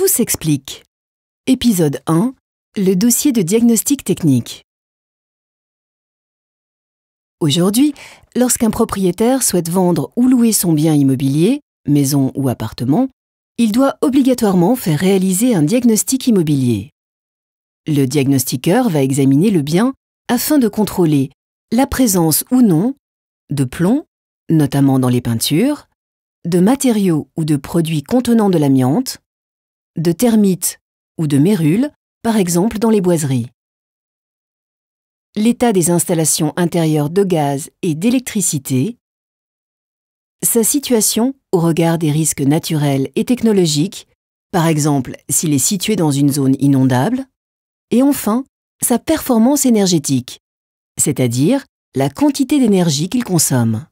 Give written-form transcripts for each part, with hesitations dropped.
Tout s'explique. Épisode 1. Le dossier de diagnostic technique. Aujourd'hui, lorsqu'un propriétaire souhaite vendre ou louer son bien immobilier, maison ou appartement, il doit obligatoirement faire réaliser un diagnostic immobilier. Le diagnostiqueur va examiner le bien afin de contrôler la présence ou non de plomb, notamment dans les peintures, de matériaux ou de produits contenant de l'amiante, de termites ou de mérules, par exemple dans les boiseries. L'état des installations intérieures de gaz et d'électricité, sa situation au regard des risques naturels et technologiques, par exemple s'il est situé dans une zone inondable, et enfin sa performance énergétique, c'est-à-dire la quantité d'énergie qu'il consomme.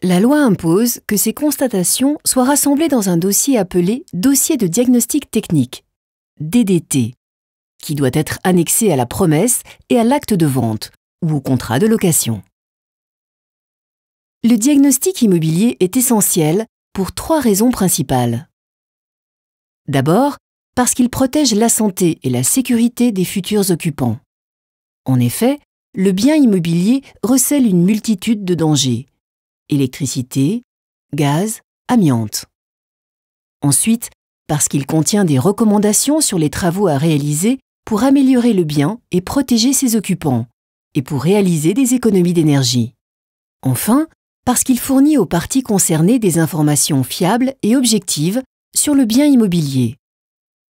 La loi impose que ces constatations soient rassemblées dans un dossier appelé Dossier de diagnostic technique, DDT, qui doit être annexé à la promesse et à l'acte de vente ou au contrat de location. Le diagnostic immobilier est essentiel pour 3 raisons principales. D'abord, parce qu'il protège la santé et la sécurité des futurs occupants. En effet, le bien immobilier recèle une multitude de dangers: électricité, gaz, amiante. Ensuite, parce qu'il contient des recommandations sur les travaux à réaliser pour améliorer le bien et protéger ses occupants, et pour réaliser des économies d'énergie. Enfin, parce qu'il fournit aux parties concernées des informations fiables et objectives sur le bien immobilier.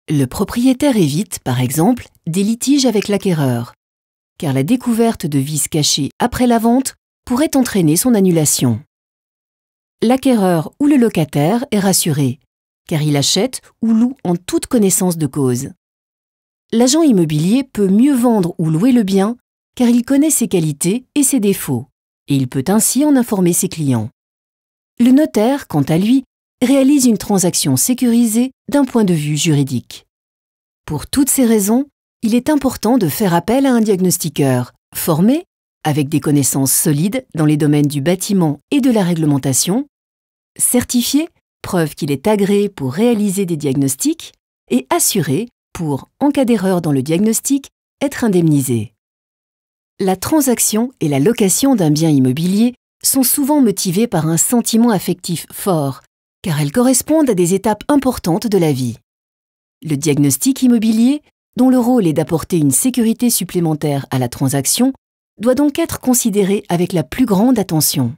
Le propriétaire évite, par exemple, des litiges avec l'acquéreur, car la découverte de vices cachés après la vente pourrait entraîner son annulation. L'acquéreur ou le locataire est rassuré, car il achète ou loue en toute connaissance de cause. L'agent immobilier peut mieux vendre ou louer le bien, car il connaît ses qualités et ses défauts, et il peut ainsi en informer ses clients. Le notaire, quant à lui, réalise une transaction sécurisée d'un point de vue juridique. Pour toutes ces raisons, il est important de faire appel à un diagnostiqueur formé, avec des connaissances solides dans les domaines du bâtiment et de la réglementation, certifié, preuve qu'il est agréé pour réaliser des diagnostics, et assuré pour, en cas d'erreur dans le diagnostic, être indemnisé. La transaction et la location d'un bien immobilier sont souvent motivées par un sentiment affectif fort, car elles correspondent à des étapes importantes de la vie. Le diagnostic immobilier, dont le rôle est d'apporter une sécurité supplémentaire à la transaction, doit donc être considéré avec la plus grande attention.